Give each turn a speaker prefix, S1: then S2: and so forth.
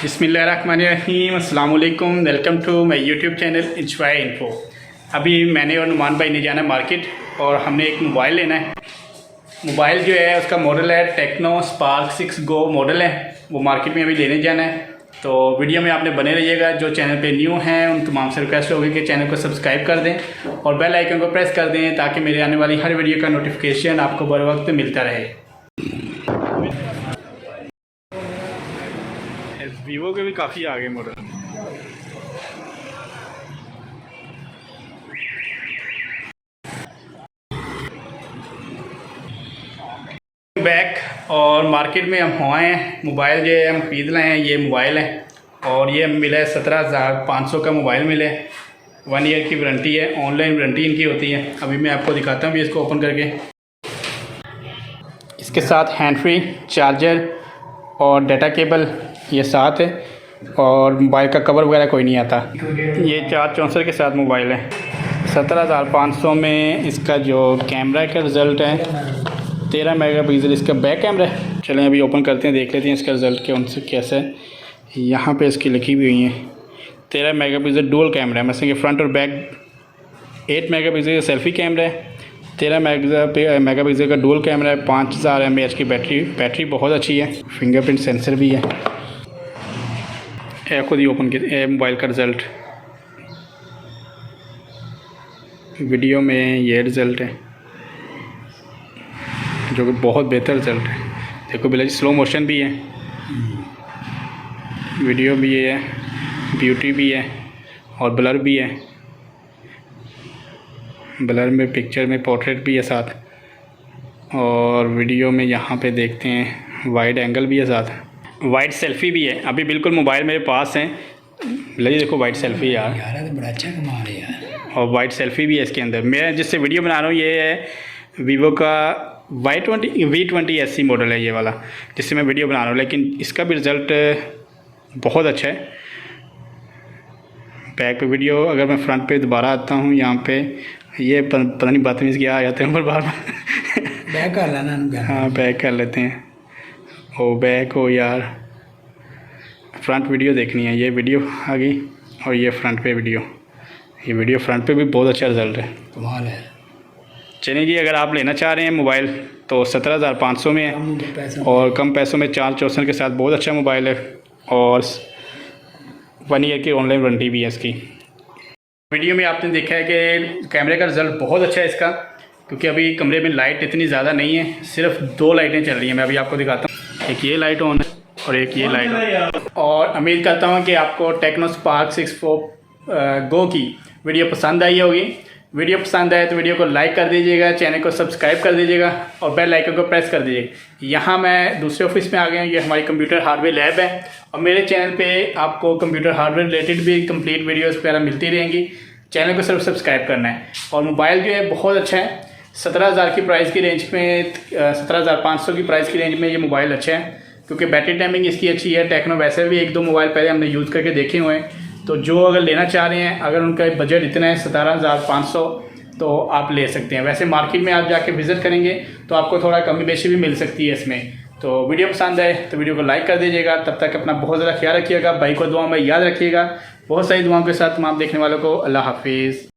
S1: बिस्मिल्लाहिर्रहमानिर्रहीम, अस्सलाम वालेकुम। Welcome to my YouTube channel enjoy info. अभी मैंने और नुमान भाई ने जाना मार्केट और हमने एक मोबाइल लेना है। मोबाइल जो है उसका मॉडल है टेक्नो स्पार्क 6 गो मॉडल है। वो मार्केट में अभी लेने जाना है, तो वीडियो में आपने बने रहिएगा। जो चैनल पे न्यू हैं उन तमाम से रिक्वेस्ट होगी कि चैनल को सब्सक्राइब कर दें और बेल आइकन को प्रेस कर दें ताकि मेरे आने वाली हर वीडियो का नोटिफिकेशन आपको बर वक्त मिलता रहे। वीवो के भी काफ़ी आगे मॉडल। बैक और मार्केट में हम हुए हैं। मोबाइल जो है हम ख़रीद रहे हैं, ये मोबाइल है और ये मिला है 17,500 का मोबाइल मिला है। 1 ईयर की वारंटी है, ऑनलाइन वारंटी इनकी होती है। अभी मैं आपको दिखाता हूँ भी इसको ओपन करके। इसके साथ हैंड फ्री चार्जर और डाटा केबल ये साथ है और मोबाइल का कवर वगैरह कोई नहीं आता। ये 464 के साथ मोबाइल है। 17,500 में इसका जो कैमरा का रिज़ल्ट है 13 मेगापिक्सल इसका बैक कैमरा है। चलें अभी ओपन करते हैं, देख लेते हैं इसका रिज़ल्ट के उनसे कैसा है। यहाँ पे इसकी लिखी हुई है 13 मेगापिक्सल डुअल कैमरा है। मतलब कि फ्रंट और बैक 8 मेगापिक्सल का सेल्फी कैमरा है, 13 मेगापिक्सल का डुअल कैमरा है, 5000 mAh की बैटरी बहुत अच्छी है। फिंगरप्रिंट सेंसर भी है। खुद ही ओपन किया मोबाइल का रिज़ल्ट। वीडियो में ये रिज़ल्ट है जो कि बहुत बेहतर रिज़ल्ट है। देखो बिल्कुल स्लो मोशन भी है, वीडियो भी है, ब्यूटी भी है और ब्लर भी है। ब्लर में पिक्चर में पोर्ट्रेट भी है साथ, और वीडियो में यहाँ पे देखते हैं वाइड एंगल भी है साथ, वाइड सेल्फ़ी भी है। अभी बिल्कुल मोबाइल मेरे पास है, लगे देखो वाइड सेल्फ़ी यार
S2: तो बड़ा अच्छा कमाल है यार।
S1: और वाइड सेल्फ़ी भी है इसके अंदर। मैं जिससे वीडियो बना रहा हूँ ये है वीवो का V20 SE मॉडल है ये वाला, जिससे मैं वीडियो बना रहा हूँ। लेकिन इसका भी रिज़ल्ट बहुत अच्छा है। बैक पे वीडियो, अगर मैं फ्रंट पे दोबारा आता हूँ यहाँ पे, ये पता नहीं बदतमीज़ क्या आ जाते हैं पर बार
S2: बैक कर लेना।
S1: हाँ बैक कर लेते हैं। ओ बैक हो यार, फ्रंट वीडियो देखनी है। ये वीडियो आ गई और ये फ्रंट पे वीडियो। ये वीडियो फ्रंट पे भी बहुत अच्छा रिज़ल्ट है,
S2: कमाल है।
S1: चलिए जी, अगर आप लेना चाह रहे हैं मोबाइल तो 17,500 में है और कम पैसों में 464 के साथ बहुत अच्छा मोबाइल है और 1 ईयर की ऑनलाइन वारंटी भी है इसकी। वीडियो में आपने देखा है कि कैमरे का रिज़ल्ट बहुत अच्छा है इसका, क्योंकि अभी कमरे में लाइट इतनी ज़्यादा नहीं है, सिर्फ 2 लाइटें चल रही हैं। मैं अभी आपको दिखाता हूँ, एक ये लाइट ऑन है और एक ये लाइट ऑन। और उम्मीद करता हूँ कि आपको टेक्नो स्पार्क 6 गो की वीडियो पसंद आई होगी। वीडियो पसंद आए तो वीडियो को लाइक कर दीजिएगा, चैनल को सब्सक्राइब कर दीजिएगा और बेल आइकन को प्रेस कर दीजिएगा। यहाँ मैं दूसरे ऑफिस में आ गया हूँ, ये हमारी कंप्यूटर हार्डवेयर लैब है और मेरे चैनल पे आपको कंप्यूटर हार्डवेयर रिलेटेड भी कंप्लीट वीडियोस वगैरह मिलती रहेंगी। चैनल को सिर्फ सब्सक्राइब करना है। और मोबाइल जो है बहुत अच्छा है। 17,000 की प्राइस की रेंज में 17,500 की प्राइस की रेंज में ये मोबाइल अच्छा है, क्योंकि बैटरी टाइमिंग इसकी अच्छी है। टेक्नो वैसे भी 1-2 मोबाइल पहले हमने यूज़ करके देखे हुए हैं। तो जो अगर लेना चाह रहे हैं, अगर उनका बजट इतना है 17,500, तो आप ले सकते हैं। वैसे मार्केट में आप जाके विज़िट करेंगे तो आपको थोड़ा कमी बेशी भी मिल सकती है इसमें। तो वीडियो पसंद आए तो वीडियो को लाइक कर दीजिएगा। तब तक अपना बहुत ज़्यादा ख्याल रखिएगा, भाई को दुआ में याद रखिएगा। बहुत सारी दुआओं के साथ तमाम देखने वालों को अल्लाह हाफिज़।